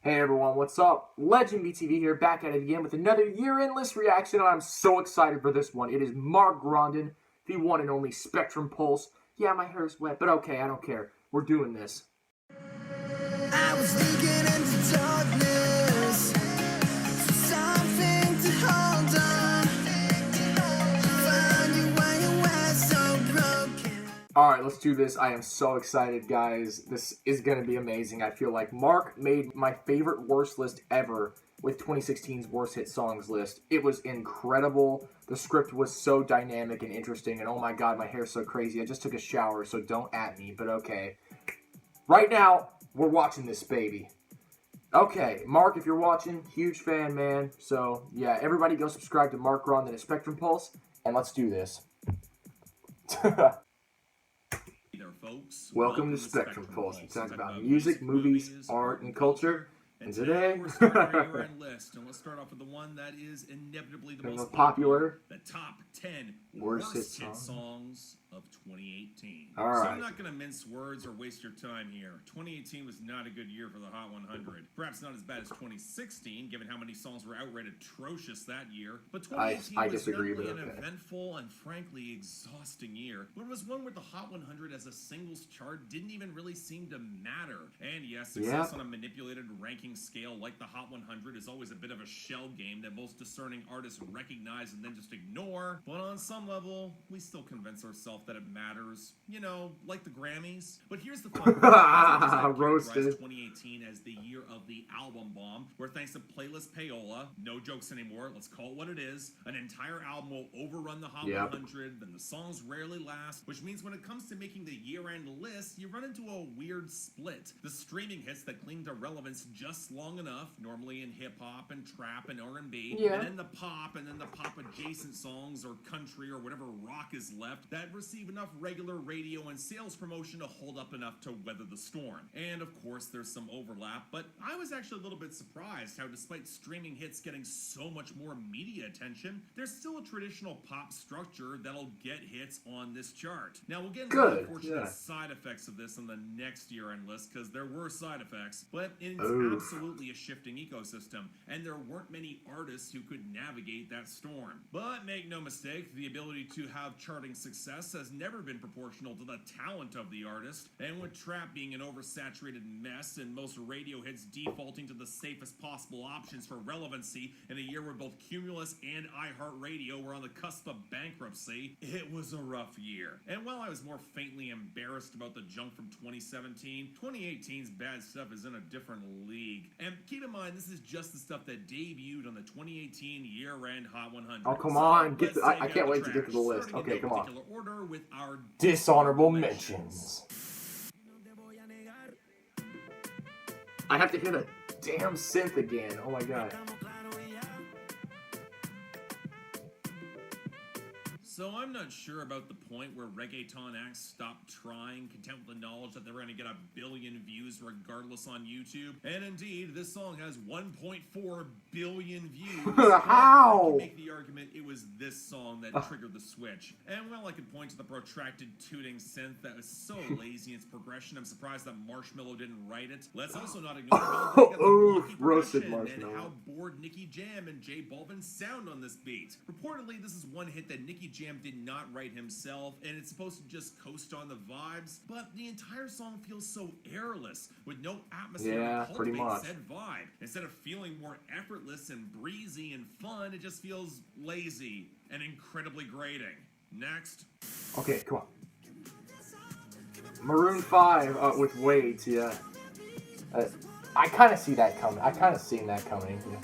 Hey everyone, what's up? LegendBTV here, back at it again with another year-end list reaction, and I'm so excited for this one. It is Mark Grondin, the one and only Spectrum Pulse. Yeah, my hair is wet, but okay, I don't care. We're doing this. I was looking into darkness, something to hold on. Found you while you were so broken. Alright, let's do this. I am so excited, guys. This is going to be amazing. I feel like Mark made my favorite worst list ever with 2016's worst hit songs list. It was incredible. The script was so dynamic and interesting, and oh my god, my hair's so crazy. I just took a shower, so don't at me, but okay. Right now, we're watching this baby. Okay, Mark, if you're watching, huge fan, man. So, yeah, everybody go subscribe to Mark Grondin at Spectrum Pulse, and let's do this. Folks. Welcome to Spectrum Pulse. We talk about music, movies, art, and culture. And today, we're starting our year-end list, and let's start off with the one that is inevitably the most popular. The top 10 worst hit songs of 2018. All right. So I'm not going to mince words or waste your time here. 2018 was not a good year for the Hot 100. Perhaps not as bad as 2016, given how many songs were outright atrocious that year. But 2018 I was disagree, not only but an okay. eventful and frankly exhausting year, but it was one where the Hot 100 as a singles chart didn't even really seem to matter. And yes, success on a manipulated ranking scale like the Hot 100 is always a bit of a shell game that most discerning artists recognize and then just ignore. But on some level, we still convince ourselves that it matters. You know, like the Grammys. But here's the fun part. Roasted. 2018 as the year of the album bomb, where thanks to playlist payola, no jokes anymore, let's call it what it is, an entire album will overrun the Hot 100, and the songs rarely last, which means when it comes to making the year-end list, you run into a weird split. The streaming hits that cling to relevance just long enough, normally in hip-hop and trap and R&B, and then the pop, and then the pop-adjacent songs or country or whatever rock is left that receive enough regular radio and sales promotion to hold up enough to weather the storm. And of course, there's some overlap, but I was actually a little bit surprised how despite streaming hits getting so much more media attention, there's still a traditional pop structure that'll get hits on this chart. Now, we'll get into the unfortunate side effects of this on the next year-end list, because there were side effects, but it's absolutely a shifting ecosystem, and there weren't many artists who could navigate that storm. But make no mistake, the ability to have charting success has never been proportional to the talent of the artist, and with trap being an oversaturated mess and most radio hits defaulting to the safest possible options for relevancy in a year where both Cumulus and iHeartRadio were on the cusp of bankruptcy, it was a rough year. And while I was more faintly embarrassed about the junk from 2017, 2018's bad stuff is in a different league. And keep in mind, this is just the stuff that debuted on the 2018 year-end Hot 100. Oh, come on. I can't wait to get to the list. Okay, come on. Order with our dishonorable mentions. I have to hear the damn synth again. Oh my god. So I'm not sure about the point where reggaeton acts stopped trying, content with the knowledge that they're going to get 1 billion views regardless on YouTube. And indeed, this song has 1.4 billion views. How? You can make the argument it was this song that triggered the switch. And while I could point to the protracted tooting synth that was so lazy in its progression, I'm surprised that Marshmello didn't write it. Let's also not ignore how roasted Marshmello and how bored Nicky Jam and J Balvin sound on this beat. Reportedly, this is one hit that Nicky Jam did not write himself, and it's supposed to just coast on the vibes, but the entire song feels so airless, with no atmosphere to cultivate said vibe. Instead of feeling more effortless and breezy and fun, it just feels lazy and incredibly grating. Next. Okay, come on. Maroon 5 with Wade, yeah. I kind of see that coming. I kind of seen that coming. Yeah.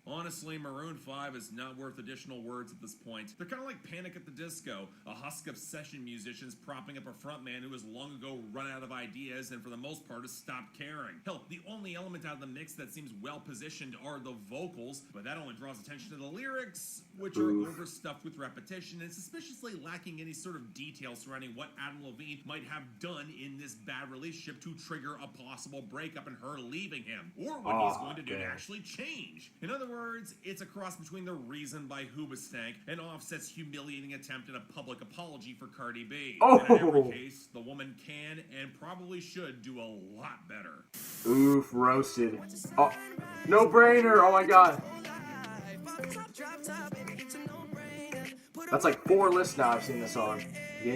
Honestly, Maroon 5 is not worth additional words at this point. They're kind of like Panic at the Disco, a husk of session musicians propping up a frontman who has long ago run out of ideas and for the most part has stopped caring. Hell, the only element out of the mix that seems well positioned are the vocals, but that only draws attention to the lyrics, which are overstuffed with repetition and suspiciously lacking any sort of detail surrounding what Adam Levine might have done in this bad relationship to trigger a possible breakup and her leaving him, or what he's going to do to actually change. In other words, words, it's a cross between The Reason by Hoobastank and Offset's humiliating attempt at a public apology for Cardi B. Oh. And in every case, the woman can and probably should do a lot better. Oof, roasted. Oh, no brainer. Oh my god. That's like 4 lists now I've seen this song. Yeah.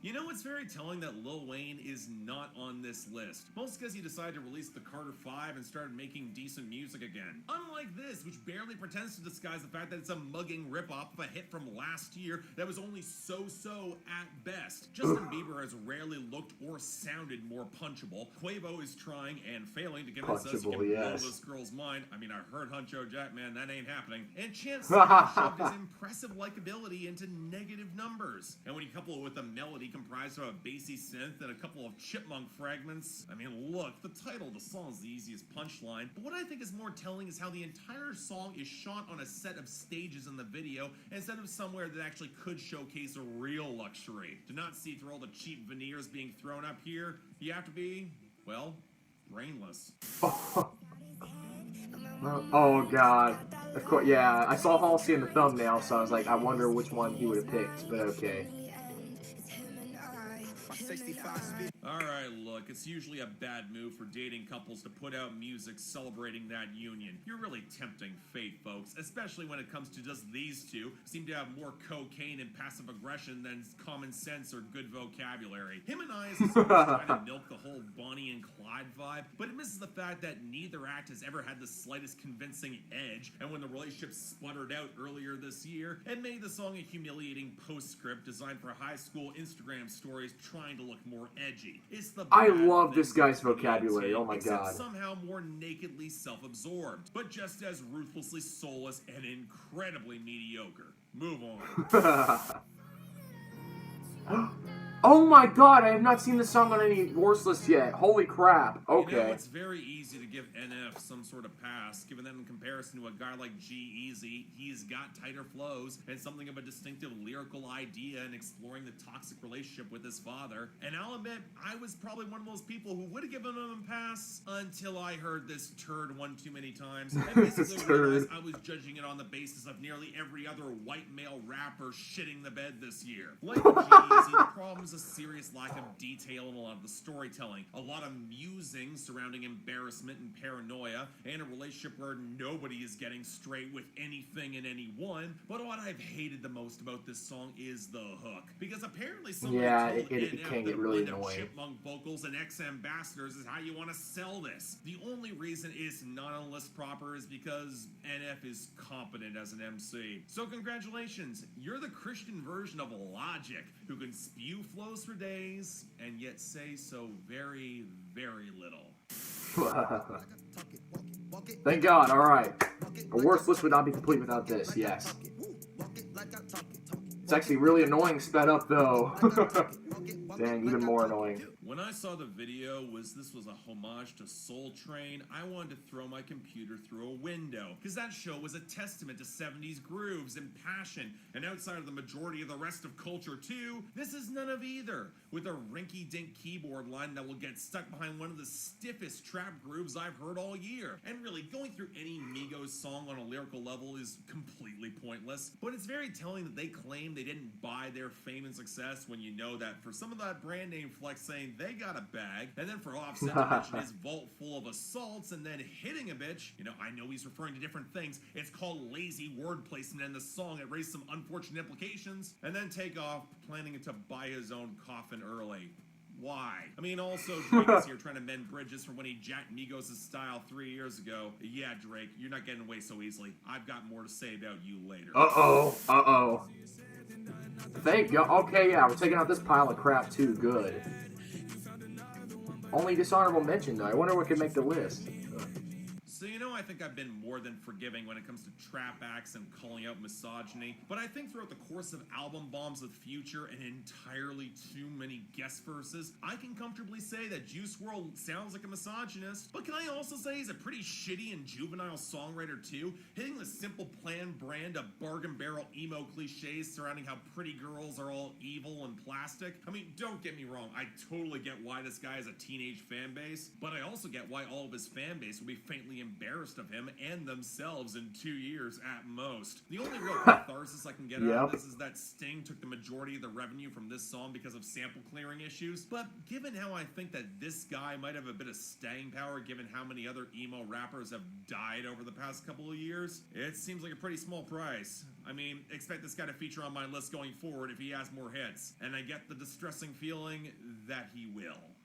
You know, it's very telling that Lil Wayne is not on this list. Mostly because he decided to release the Carter 5 and started making decent music again. Unlike this, which barely pretends to disguise the fact that it's a mugging ripoff of a hit from last year that was only so-so at best. Justin Bieber has rarely looked or sounded more punchable. Quavo is trying and failing to convince us he can blow this girl's mind. I mean, I heard Huncho Jack, man, that ain't happening. And Chance shoved his impressive likability into negative numbers. And when you couple it with a melody comprised of a bassy synth and a couple of chipmunk fragments, I mean, look, the title of the song is the easiest punchline, but what I think is more telling is how the entire song is shot on a set of stages in the video instead of somewhere that actually could showcase a real luxury. To not see through all the cheap veneers being thrown up here, you have to be, well, brainless. Oh god. Of course, yeah. I saw Halsey in the thumbnail, so I was like, I wonder which one he would have picked, but okay. Alright, look, it's usually a bad move for dating couples to put out music celebrating that union. You're really tempting fate, folks, especially when it comes to just these two, who seem to have more cocaine and passive aggression than common sense or good vocabulary. Him and I is trying to milk the whole Bonnie and Clyde vibe, but it misses the fact that neither act has ever had the slightest convincing edge, and when the relationship sputtered out earlier this year, it made the song a humiliating postscript designed for high school Instagram stories trying to look more edgy. It's the I love this guy's vocabulary. Oh my god. Somehow more nakedly self-absorbed, but just as ruthlessly soulless and incredibly mediocre. Move on. Oh my god, I have not seen this song on any worst list yet. Holy crap. Okay. You know, it's very easy to give NF some sort of pass, given that in comparison to a guy like G-Eazy, he's got tighter flows and something of a distinctive lyrical idea in exploring the toxic relationship with his father. And I'll admit, I was probably one of those people who would have given him a pass until I heard this turd one too many times. And basically realized I was judging it on the basis of nearly every other white male rapper shitting the bed this year. Like G-Eazy, the problem is a serious lack of detail in a lot of the storytelling, a lot of musing surrounding embarrassment and paranoia, and a relationship where nobody is getting straight with anything and anyone. But what I've hated the most about this song is the hook, because apparently someone told it can get really annoying. Chipmunk vocals and ex-ambassadors is how you want to sell this. The only reason it's not on the list proper is because NF is competent as an MC. So congratulations, you're the Christian version of Logic, who can spew flows for days and yet say so very, very little. Thank God, alright. A worst list would not be complete without this, yes. It's actually really annoying sped up though. Dang, even more annoying. When I saw the video, this was a homage to Soul Train, I wanted to throw my computer through a window, because that show was a testament to 70s grooves and passion, and outside of the majority of the rest of culture too, this is none of either, with a rinky-dink keyboard line that will get stuck behind one of the stiffest trap grooves I've heard all year. And really, going through any Migos song on a lyrical level is completely pointless, but it's very telling that they claim they didn't buy their fame and success when you know that for some of that brand name flex saying they got a bag, and then for Offset to mention his vault full of assaults and then hitting a bitch, you know, I know he's referring to different things, it's called lazy word placement in the song, it raised some unfortunate implications, and then take off planning to buy his own coffin early. Why? I mean, also, Drake is here trying to mend bridges from when he jacked Migos' style 3 years ago. Yeah, Drake, you're not getting away so easily. I've got more to say about you later. Uh-oh. Thank God. Okay, yeah, we're taking out this pile of crap too. Good. Only dishonorable mention, though. I wonder what could make the list. So, you know, I think I've been more than forgiving when it comes to trap acts and calling out misogyny, but I think throughout the course of album bombs with Future and entirely too many guest verses, I can comfortably say that Juice WRLD sounds like a misogynist, but can I also say he's a pretty shitty and juvenile songwriter too, hitting the Simple Plan brand of bargain barrel emo cliches surrounding how pretty girls are all evil and plastic. I mean, don't get me wrong, I totally get why this guy has a teenage fan base, but I also get why all of his fan base will be faintly embarrassed of him and themselves in 2 years at most. The only real catharsis I can get out of this is that Sting took the majority of the revenue from this song because of sample clearing issues, but given how I think that this guy might have a bit of staying power given how many other emo rappers have died over the past couple of years, it seems like a pretty small price. I mean, expect this guy to feature on my list going forward if he has more hits, and I get the distressing feeling that he will.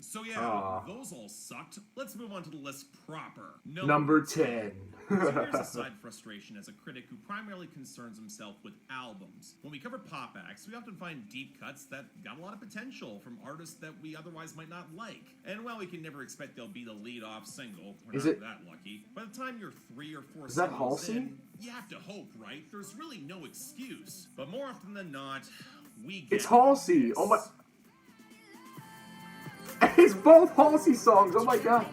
So yeah, those all sucked. Let's move on to the list proper. Number 10. So here's a side frustration as a critic who primarily concerns himself with albums. When we cover pop acts, we often find deep cuts that got a lot of potential from artists that we otherwise might not like. And while we can never expect they'll be the lead-off single, we're not that lucky, by the time you're 3 or 4 singles in, you have to hope, right? There's really no excuse. But more often than not, we get It's Halsey! Oh my... It's both Halsey songs. Oh my god.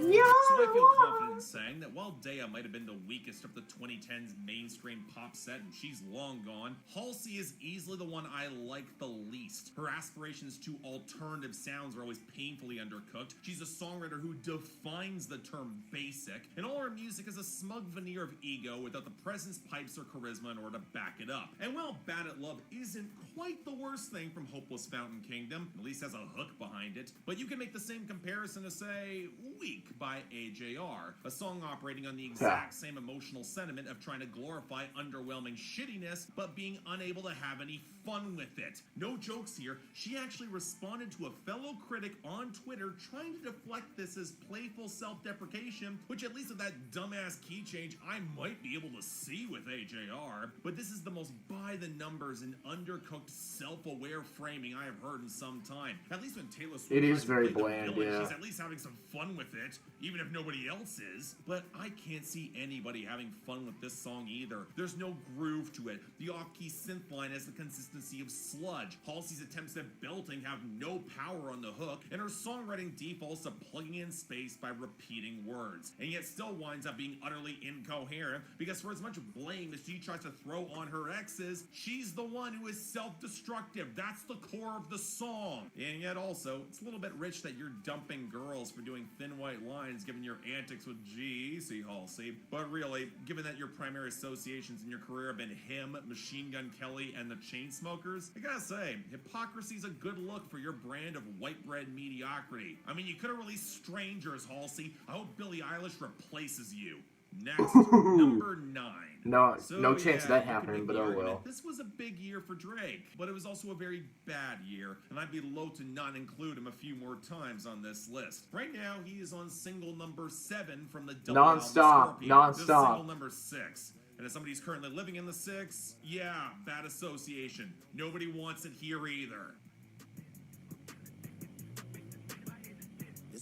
Yeah. So I feel confident in saying that while Daya might have been the weakest of the 2010s mainstream pop set and she's long gone, Halsey is easily the one I like the least. Her aspirations to alternative sounds are always painfully undercooked. She's a songwriter who defines the term basic, and all her music is a smug veneer of ego without the presence, pipes, or charisma in order to back it up. And while Bad at Love isn't quite the worst thing from Hopeless Fountain Kingdom, at least has a hook behind it, but you can make the same comparison to, say, Weak by AJR, a song operating on the exact same emotional sentiment of trying to glorify underwhelming shittiness, but being unable to have any fun with it. No jokes here, she actually responded to a fellow critic on Twitter trying to deflect this as playful self-deprecation, which at least with that dumbass key change, I might be able to see with AJR, but this is the most by-the-numbers and undercooked self-aware framing I have heard in some time. At least when Taylor Swift It is very bland, she's at least having some fun with it, even if nobody else is. But I can't see anybody having fun with this song either. There's no groove to it. The off-key synth line has the consistency of sludge. Halsey's attempts at belting have no power on the hook, and her songwriting defaults to plugging in space by repeating words. And yet still winds up being utterly incoherent, because for as much blame as she tries to throw on her exes, she's the one who is self-destructive. That's the core of the song. And yet also, it's a little bit rich that you're dumping girls for doing thin white lines given your antics with G.E.C. Halsey. But really, given that your primary associations in your career have been him, Machine Gun Kelly, and the Chainsmokers, I gotta say, hypocrisy's a good look for your brand of white bread mediocrity. I mean, you could have released Strangers, Halsey. I hope Billie Eilish replaces you. Next, number 9. No chance of that happening, but oh well. This was a big year for Drake, but it was also a very bad year, and I'd be loath to not include him a few more times on this list. Right now, he is on single number 7 from the double album Scorpion. This is single number 6. And as somebody who's currently living in the 6, yeah, bad association. Nobody wants it here either.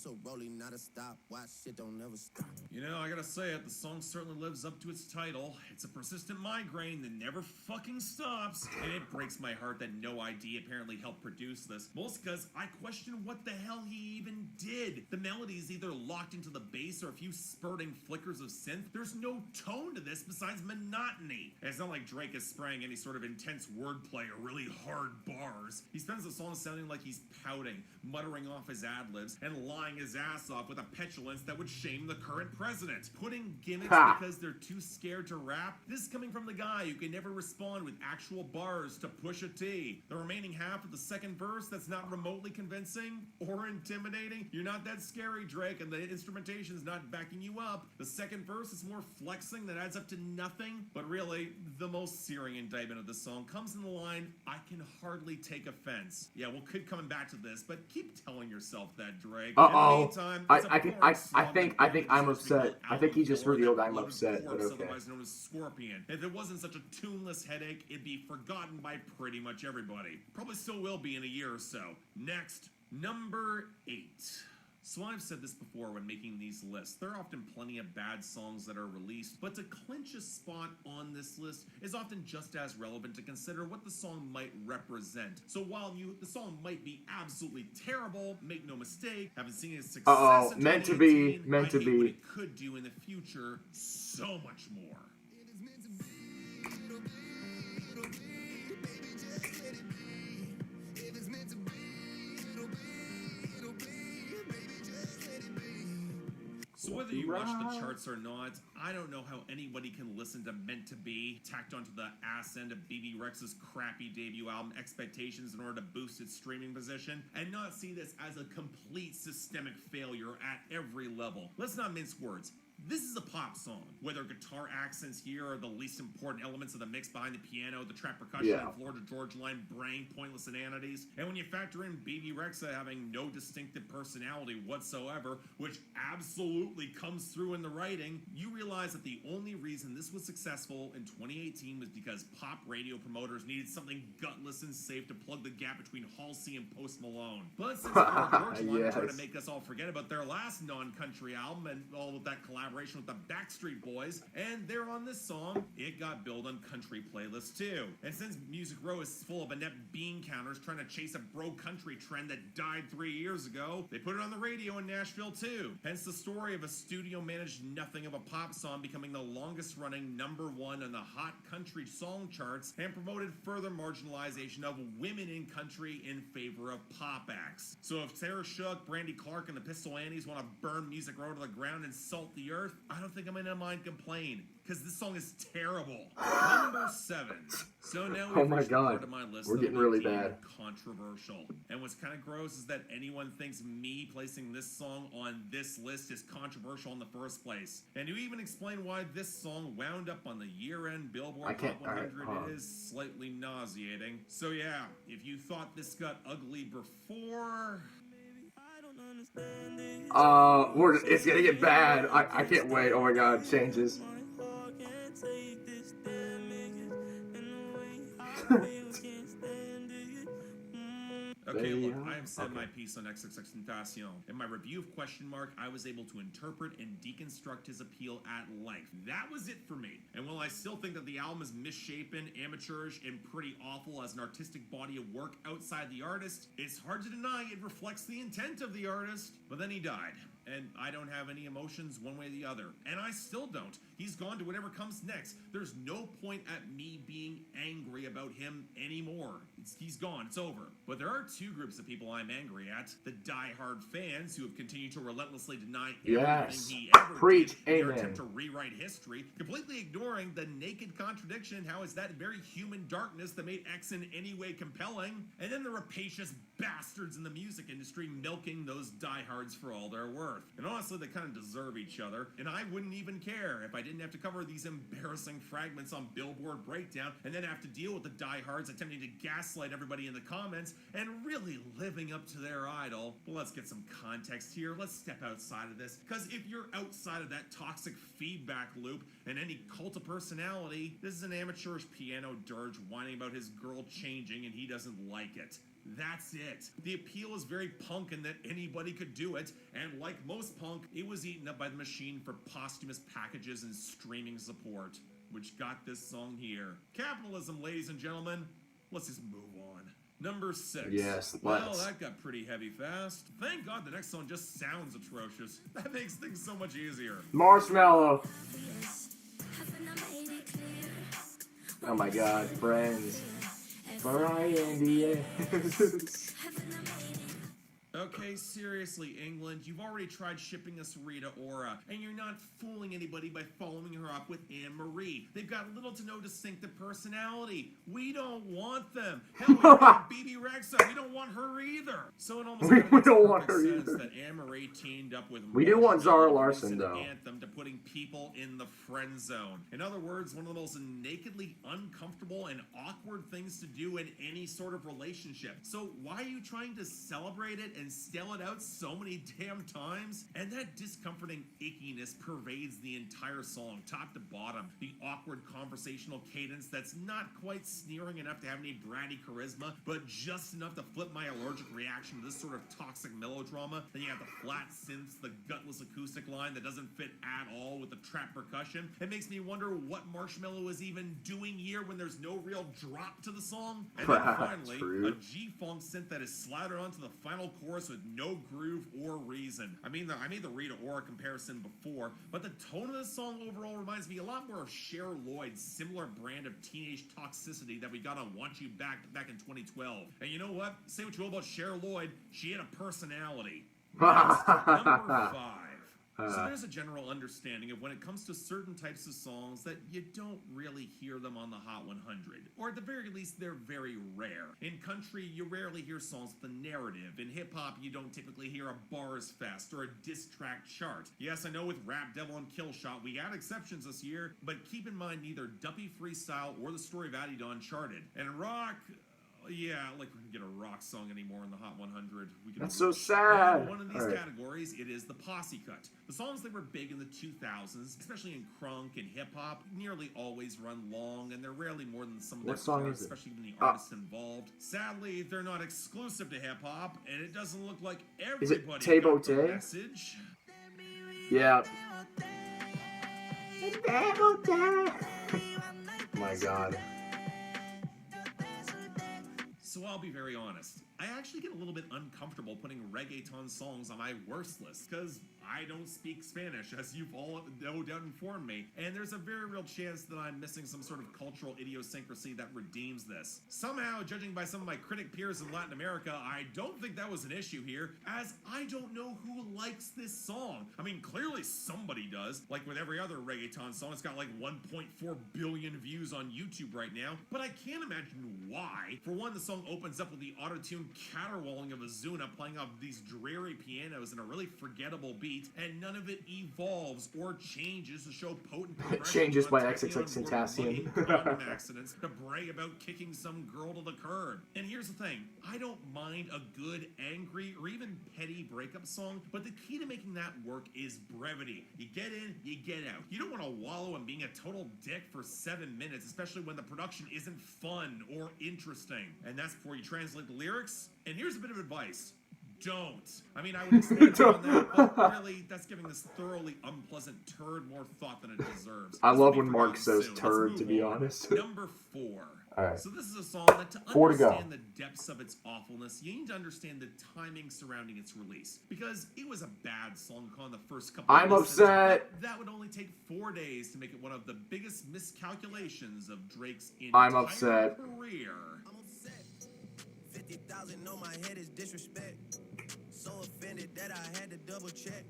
So rolling, not a stop. Watch shit don't never stop. You know, I gotta say it, the song certainly lives up to its title. It's a persistent migraine that never fucking stops. And it breaks my heart that No ID apparently helped produce this. Most because I question what the hell he even did. The melody is either locked into the bass or a few spurting flickers of synth. There's no tone to this besides monotony. And it's not like Drake is spraying any sort of intense wordplay or really hard bars. He spends the song sounding like he's pouting, muttering off his ad-libs, and lying his ass off with a petulance that would shame the current president. Putting gimmicks because they're too scared to rap? This is coming from the guy who can never respond with actual bars to Pusha T. The remaining half of the second verse that's not remotely convincing or intimidating? You're not that scary, Drake, and the instrumentation is not backing you up. The second verse is more flexing that adds up to nothing. But really, the most searing indictment of the song comes in the line, I can hardly take offense. Yeah, we'll keep coming back to this, but keep telling yourself that, Drake. I think I'm upset. I think he just revealed I'm upset, but okay. Otherwise known as Scorpion. If it wasn't such a tuneless headache, it'd be forgotten by pretty much everybody. Probably still will be in a year or so. Next, number 8. So I've said this before when making these lists. There are often plenty of bad songs that are released, but to clinch a spot on this list is often just as relevant to consider what the song might represent. So while the song might be absolutely terrible, make no mistake, haven't seen its success in meant to be, 2018, meant to I hate be. what it could do in the future so much more. So whether you watch the charts or not, I don't know how anybody can listen to Meant to Be tacked onto the ass end of BB Rex's crappy debut album Expectations in order to boost its streaming position and not see this as a complete systemic failure at every level. Let's not mince words. This is a pop song. Whether guitar accents here are the least important elements of the mix behind the piano, the trap percussion, and Florida Georgia line braying pointless inanities, and when you factor in BB Rexa having no distinctive personality whatsoever, which absolutely comes through in the writing, you realize that the only reason this was successful in 2018 was because pop radio promoters needed something gutless and safe to plug the gap between Halsey and Post Malone. But since Florida Georgia line Yes. tried to make us all forget about their last non-country album and all of that collaboration with the Backstreet Boys, and they're on this song, it got billed on country playlists too. And since Music Row is full of inept bean counters trying to chase a bro country trend that died 3 years ago, they put it on the radio in Nashville too. Hence the story of a studio-managed nothing of a pop song becoming the longest-running #1 on the hot country song charts and promoted further marginalization of women in country in favor of pop acts. So if Sarah Shook, Brandy Clark, and the Pistol Annies want to burn Music Row to the ground and salt the earth, I don't think I'm gonna mind complain, because this song is terrible. #7. So now Oh we've my reached the God. part of my list We're that getting will be really deemed bad. controversial. And what's kind of gross is that anyone thinks me placing this song on this list is controversial in the first place. And to even explain why this song wound up on the year-end Billboard Top 100 is slightly nauseating. So yeah, if you thought this got ugly before... It's gonna get bad. I can't wait. Oh my God, changes. Okay, look, I have said my piece on XXXTentacion. In my review of Question Mark, I was able to interpret and deconstruct his appeal at length. That was it for me. And while I still think that the album is misshapen, amateurish, and pretty awful as an artistic body of work outside the artist, it's hard to deny it reflects the intent of the artist. But then he died. And I don't have any emotions one way or the other. And I still don't. He's gone to whatever comes next. There's no point at me being angry about him anymore. He's gone. It's over. But there are two groups of people I'm angry at. The die-hard fans who have continued to relentlessly deny everything he ever did in their attempt to rewrite history, completely ignoring the naked contradiction and how it's that very human darkness that made X in any way compelling. And then the rapacious bastards in the music industry milking those diehards for all they're worth. And honestly, they kind of deserve each other, and I wouldn't even care if I didn't have to cover these embarrassing fragments on Billboard Breakdown and then have to deal with the diehards attempting to gaslight everybody in the comments and really living up to their idol. But let's get some context here. Let's step outside of this, because if you're outside of that toxic feedback loop and any cult of personality, this is an amateurish piano dirge whining about his girl changing and he doesn't like it. That's it. The appeal is very punk in that anybody could do it, and like most punk, it was eaten up by the machine for posthumous packages and streaming support, which got this song here. Capitalism, ladies and gentlemen. Let's just move on. #6. Yes, Well, let's. that got pretty heavy fast. Thank God the next song just sounds atrocious. That makes things so much easier. Marshmallow. Oh my God, friends. Brian Diaz. Okay, seriously, England, you've already tried shipping us Rita Ora, and you're not fooling anybody by following her up with Anne-Marie. They've got little to no distinctive personality. We don't want them. Hell, we don't want BB Rexa. We don't want her either. So it almost We don't want her sense either. that Anne-Marie teamed up with We do want Zara Marshmallow Larson, as an though. anthem to putting people in the friend zone. In other words, one of the most nakedly uncomfortable and awkward things to do in any sort of relationship. So why are you trying to celebrate it and and stale it out so many damn times. And that discomforting ickiness pervades the entire song, top to bottom. The awkward conversational cadence that's not quite sneering enough to have any bratty charisma, but just enough to flip my allergic reaction to this sort of toxic melodrama. Then you have the flat synths, the gutless acoustic line that doesn't fit at all with the trap percussion. It makes me wonder what Marshmello is even doing here when there's no real drop to the song. And then finally, a G-funk synth that is slathered onto the final chorus with no groove or reason. I mean, I made the Rita Ora comparison before, but the tone of this song overall reminds me a lot more of Cher Lloyd's similar brand of teenage toxicity that we got on Want You Back in 2012. And you know what? Say what you will about Cher Lloyd, she had a personality. Next, number 5. So there's a general understanding of when it comes to certain types of songs that you don't really hear them on the Hot 100. Or at the very least, they're very rare. In country, you rarely hear songs with a narrative. In hip-hop, you don't typically hear a bars fest or a diss track chart. Yes, I know with Rap Devil and Killshot, we had exceptions this year, but keep in mind neither Duppy Freestyle or The Story of Adidon charted. And rock... yeah, like we can get a rock song anymore in the Hot 100. That's so sad. One of these categories, it is the posse cut. The songs that were big in the 2000s, especially in crunk and hip-hop, nearly always run long, and they're rarely more than some of their parts, especially when the artists involved. Sadly, they're not exclusive to hip-hop, and it doesn't look like everybody got the message. Yeah. My God. So I'll be very honest. I actually get a little bit uncomfortable putting reggaeton songs on my worst list, because I don't speak Spanish, as you've all no doubt informed me, and there's a very real chance that I'm missing some sort of cultural idiosyncrasy that redeems this. Somehow, judging by some of my critic peers in Latin America, I don't think that was an issue here, as I don't know who likes this song. I mean, clearly somebody does. Like with every other reggaeton song, it's got like 1.4 billion views on YouTube right now, but I can't imagine why. For one, the song opens up with the auto-tune caterwauling of Ozuna playing off these dreary pianos and a really forgettable beat, and none of it evolves or changes to show potent It changes by XXXTentacion. accidents to brag about kicking some girl to the curb. And here's the thing, I don't mind a good, angry, or even petty breakup song, but the key to making that work is brevity. You get in, you get out. You don't want to wallow in being a total dick for 7 minutes, especially when the production isn't fun or interesting. And that's before you translate the lyrics. And here's a bit of advice. Don't. I mean, I would expand on that, but really, that's giving this thoroughly unpleasant turd more thought than it deserves. I love when Mark says turd, to be honest. Number 4. Alright. So this is a song that to understand the depths of its awfulness, you need to understand the timing surrounding its release. Because it was a bad song on the first couple of listens, upset. that would only take 4 days to make it one of the biggest miscalculations of Drake's I'm entire upset. career. I'm upset. 50,000 on my head is disrespect. So offended that I had to double check.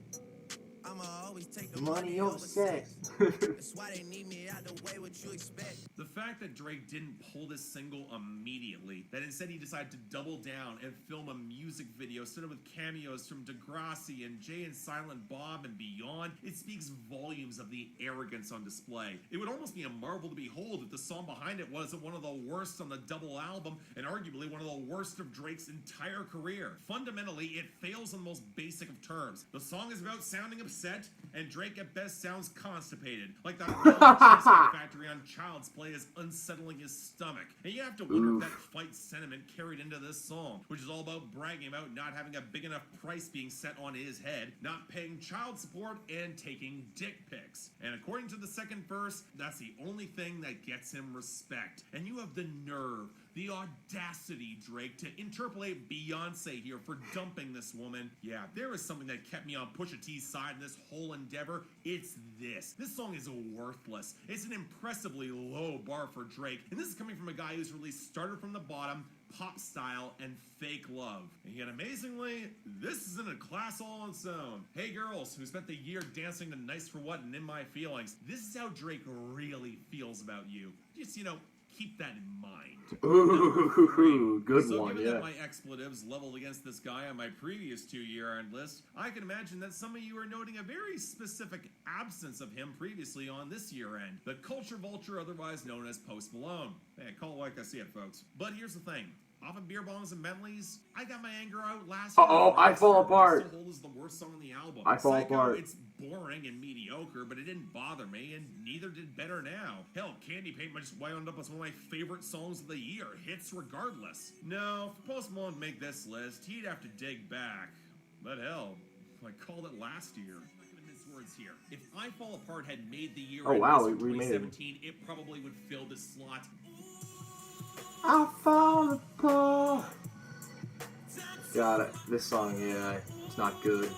I'ma always take the money over sex. That's why they need me out the way, what you expect. The fact that Drake didn't pull this single immediately, that instead he decided to double down and film a music video studded with cameos from Degrassi and Jay and Silent Bob and beyond, it speaks volumes of the arrogance on display. It would almost be a marvel to behold if the song behind it wasn't one of the worst on the double album and arguably one of the worst of Drake's entire career. Fundamentally, it fails on the most basic of terms. The song is about sounding upset, and Drake at best sounds constipated, like that Cheesecake Factory on Child's Play is unsettling his stomach. And you have to wonder if that fight sentiment carried into this song, which is all about bragging about not having a big enough price being set on his head, not paying child support, and taking dick pics. And according to the second verse, that's the only thing that gets him respect. And you have the nerve, the audacity, Drake, to interpolate Beyonce here for dumping this woman. Yeah, there is something that kept me on Pusha T's side in this whole endeavor. It's this. This song is worthless. It's an impressively low bar for Drake, and this is coming from a guy who's released Started From the Bottom, Pop Style, and Fake Love. And yet, amazingly, this is in a class all on its own. Hey girls who spent the year dancing to Nice For What and In My Feelings, this is how Drake really feels about you. Just, keep that in mind. Ooh, good so one, given that my expletives leveled against this guy on my previous 2-year-end list, I can imagine that some of you are noting a very specific absence of him previously on this year-end. The culture vulture, otherwise known as Post Malone. Hey, call it like I see it, folks. But here's the thing. off of Beer Bongs and Bentleys, I got my anger out last Uh-oh, I Fall Apart. Still holds the worst song on the album. I Fall Apart. It's boring and mediocre, but it didn't bother me, and neither did Better Now. Hell, Candy Paint just wound up as one of my favorite songs of the year. Hits regardless. No, for Post Malone to make this list, he'd have to dig back. But hell, I called it last year. Words here. If I Fall Apart had made the year in 2017, it probably would fill this slot. I fall apart. Got it. This song, yeah, it's not good.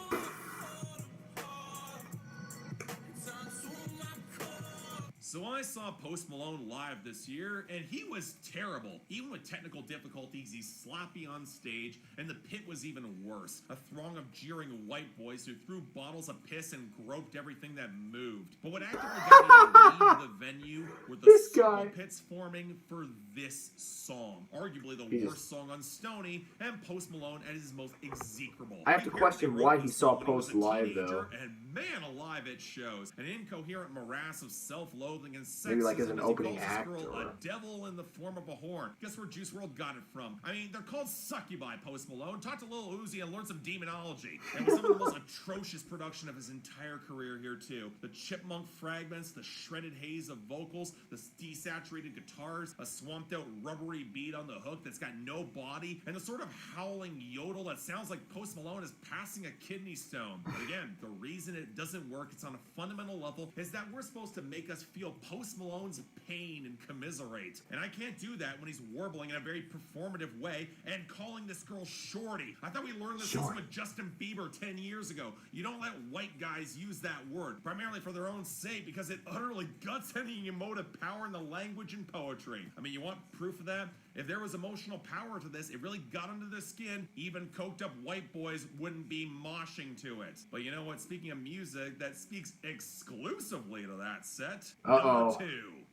So I saw Post Malone live this year, and he was terrible. Even with technical difficulties, he's sloppy on stage, and the pit was even worse. A throng of jeering white boys who threw bottles of piss and groped everything that moved. But what actively got me to leave the venue were the circle pits forming for this song. Arguably the worst song on Stoney, and Post Malone at his most execrable. I have to question why he saw Post live, though. And man alive, it shows. An incoherent morass of self-loathing and sexism. Maybe like as an opening act, girl or a devil in the form of a horn. Guess where Juice WRLD got it from? I mean, they're called succubi, Post Malone. Talk to Lil Uzi and learn some demonology. And with some of the most atrocious production of his entire career here too. The chipmunk fragments, the shredded haze of vocals, the desaturated guitars, a swamped out rubbery beat on the hook that's got no body, and the sort of howling yodel that sounds like Post Malone is passing a kidney stone. But again, the reason it doesn't work, it's on a fundamental level, is that we're supposed to make us feel Post Malone's pain and commiserate. And I can't do that when he's warbling in a very performative way and calling this girl Shorty. I thought we learned this with Justin Bieber 10 years ago. You don't let white guys use that word, primarily for their own sake, because it utterly guts any emotive power in the language and poetry. I mean, you want proof of that? If there was emotional power to this, it really got under the skin. Even coked up white boys wouldn't be moshing to it. But you know what? Speaking of music, that speaks exclusively to that set. Number 2.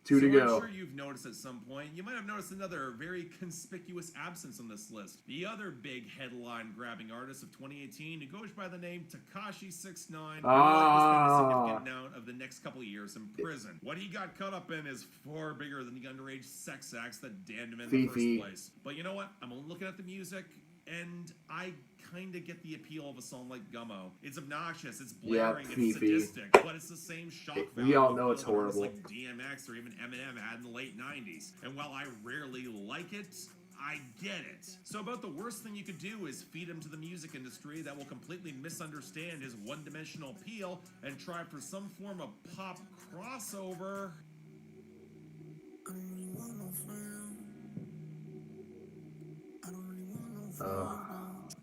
2 to go. I'm sure you've noticed at some point, you might have noticed another very conspicuous absence on this list. The other big headline-grabbing artist of 2018, who goes by the name Tekashi 6ix9ine, who spent a significant amount of the next couple of years in prison. What he got caught up in is far bigger than the underage sex acts that damned him in the first place. But you know what? I'm looking at the music, and I kind of get the appeal of a song like Gummo. It's obnoxious, it's blaring, it's sadistic, but it's the same shock value. We all know it's horrible. Like DMX or even Eminem had in the late 90s. And while I rarely like it, I get it. So about the worst thing you could do is feed him to the music industry that will completely misunderstand his one-dimensional appeal and try for some form of pop crossover. I don't really want no friend. I don't really want no friend.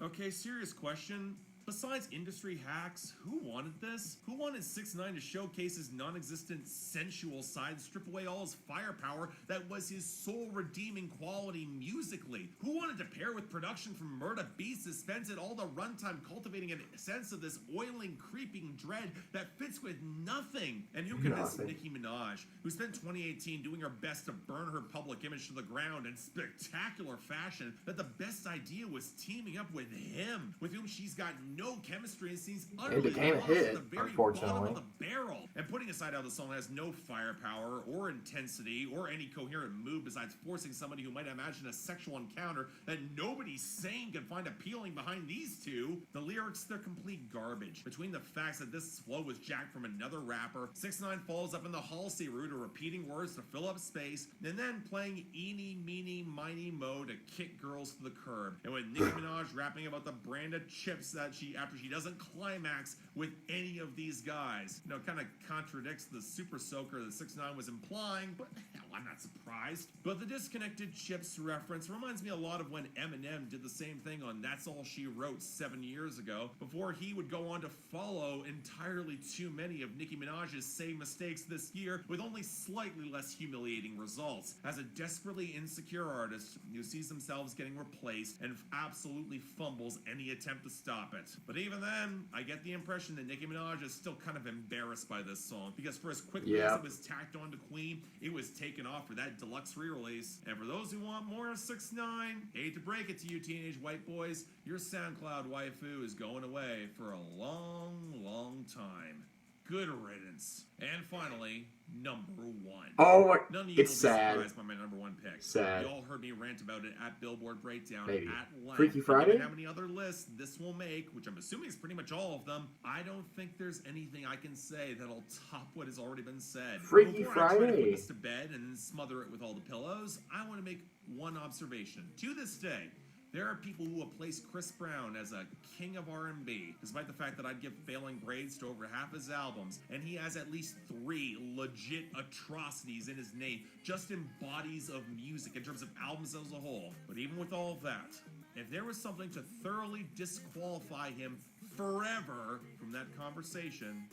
Okay, serious question. Besides industry hacks, who wanted this? Who wanted 6ix9ine to showcase his non-existent sensual side, strip away all his firepower that was his sole redeeming quality musically? Who wanted to pair with production from Murda Beast that spends it all the runtime cultivating a sense of this oiling, creeping dread that fits with nothing? And who convinced Nicki Minaj, who spent 2018 doing her best to burn her public image to the ground in spectacular fashion, that the best idea was teaming up with him, with whom she's got no chemistry and seems utterly lost at the very bottom of the barrel. And putting aside how the song has no firepower or intensity or any coherent mood besides forcing somebody who might imagine a sexual encounter that nobody sane can find appealing behind these two, the lyrics, they're complete garbage. Between the facts that this flow was jacked from another rapper, 6ix9ine falls up in the Halsey route of repeating words to fill up space, and then playing eeny, meeny, miny, mo to kick girls to the curb. And with Nicki Minaj rapping about the brand of chips that after she doesn't climax with any of these guys. You know, it kind of contradicts the super soaker that 6ix9ine was implying, but hell, I'm not surprised. But the disconnected chips reference reminds me a lot of when Eminem did the same thing on That's All She Wrote 7 years ago, before he would go on to follow entirely too many of Nicki Minaj's same mistakes this year with only slightly less humiliating results. As a desperately insecure artist who sees themselves getting replaced and absolutely fumbles any attempt to stop it. But even then, I get the impression that Nicki Minaj is still kind of embarrassed by this song, because for as quickly as it was tacked on to Queen, it was taken off for that deluxe re-release. And for those who want more of 6ix9ine, hate to break it to you teenage white boys, your SoundCloud waifu is going away for a long, long time. good riddance. And finally, number 1. Oh, None of you it's will sad. be surprised by my number 1 pick. Sad. You all heard me rant about it at Billboard Breakdown Maybe. at length. Freaky But Friday? given how many other lists this will make, which I'm assuming is pretty much all of them, I don't think there's anything I can say that'll top what has already been said. Freaky Before I try to Friday. put this to bed and smother it with all the pillows, I want to make one observation. To this day, there are people who will place Chris Brown as a king of R&B, despite the fact that I'd give failing grades to over half his albums, and he has at least 3 legit atrocities in his name, just in bodies of music in terms of albums as a whole. But even with all of that, if there was something to thoroughly disqualify him forever from that conversation,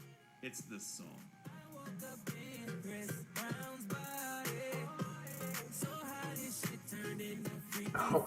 it's this song. Oh,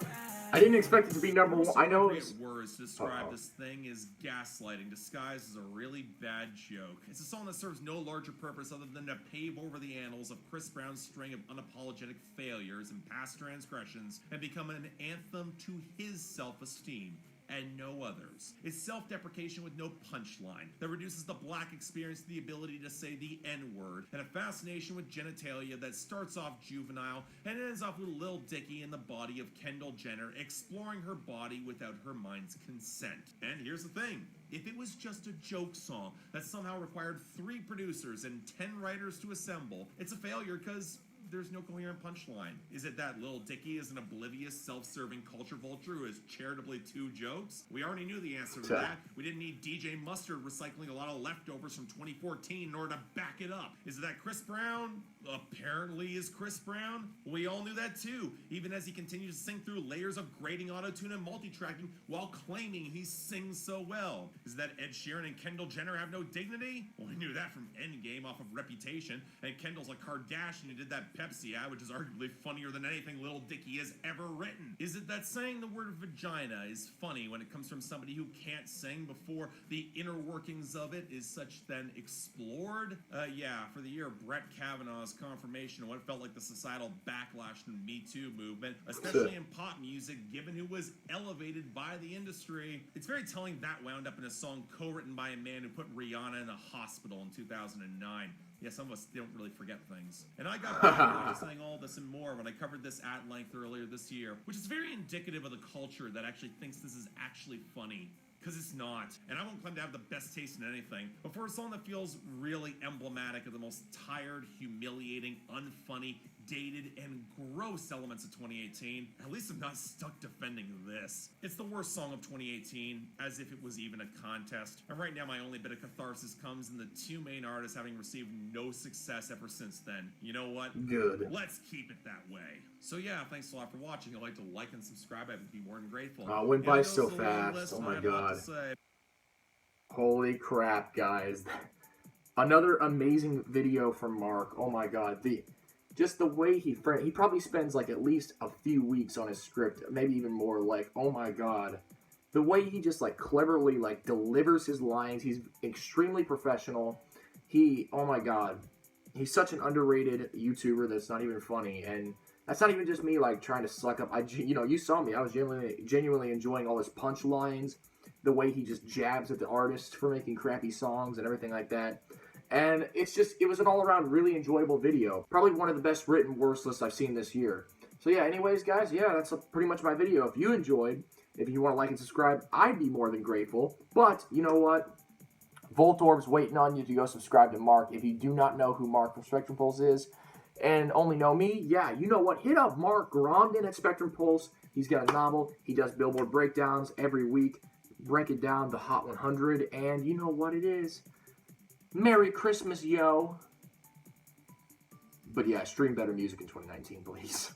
I didn't expect it to be number 1. I know it's... Words to describe this thing is gaslighting disguised as a really bad joke. It's a song that serves no larger purpose other than to pave over the annals of Chris Brown's string of unapologetic failures and past transgressions and become an anthem to his self-esteem and no others. It's self-deprecation with no punchline that reduces the black experience to the ability to say the N-word, and a fascination with genitalia that starts off juvenile and ends off with Lil Dicky in the body of Kendall Jenner exploring her body without her mind's consent. And here's the thing. If it was just a joke song that somehow required 3 producers and 10 writers to assemble, it's a failure because there's no coherent punchline. Is it that Lil Dicky is an oblivious, self-serving culture vulture who has charitably 2 jokes? We already knew the answer to that. We didn't need DJ Mustard recycling a lot of leftovers from 2014 in order to back it up. Is it that Chris Brown apparently is Chris Brown? We all knew that too, even as he continues to sing through layers of grating auto-tune and multi-tracking while claiming he sings so well. Is it that Ed Sheeran and Kendall Jenner have no dignity? Well, we knew that from Endgame off of Reputation, and Kendall's a Kardashian who did that Pepsi ad, which is arguably funnier than anything Lil Dicky has ever written. Is it that saying the word vagina is funny when it comes from somebody who can't sing before the inner workings of it is such then explored? Yeah, for the year of Brett Kavanaugh's confirmation of what felt like the societal backlash to the Me Too movement, especially in pop music, given who was elevated by the industry. It's very telling that wound up in a song co-written by a man who put Rihanna in a hospital in 2009. Yeah, some of us don't really forget things. And I got back to saying all this and more when I covered this at length earlier this year, which is very indicative of the culture that actually thinks this is actually funny. Because it's not. And I won't claim to have the best taste in anything, but for a song that feels really emblematic of the most tired, humiliating, unfunny, dated, and gross elements of 2018, at least I'm not stuck defending this. It's the worst song of 2018, as if it was even a contest. And right now my only bit of catharsis comes in the 2 main artists having received no success ever since then. You know what? Good. Let's keep it that way. So yeah, thanks a lot for watching. If you'd like to like and subscribe, I would be more than grateful. Oh, it went by so fast. Oh my god. Holy crap, guys. Another amazing video from Mark. Oh my god. Just the way he probably spends like at least a few weeks on his script, maybe even more. Like, oh my god. The way he just like cleverly like delivers his lines. He's extremely professional. Oh my god. He's such an underrated YouTuber that's not even funny. And that's not even just me like trying to suck up. You saw me. I was genuinely enjoying all his punchlines, the way he just jabs at the artists for making crappy songs and everything like that. And it was an all-around really enjoyable video. Probably one of the best written worst lists I've seen this year. So yeah, anyways, guys, yeah, that's pretty much my video. If you enjoyed, if you want to like and subscribe, I'd be more than grateful. But, you know what? Voltorb's waiting on you to go subscribe to Mark. If you do not know who Mark from Spectrum Pulse is, and only know me, yeah, you know what? Hit up Mark Grondin at Spectrum Pulse. He's got a novel. He does Billboard breakdowns every week. Break it down, the Hot 100, and you know what it is. Merry Christmas, yo. But yeah, stream better music in 2019, please.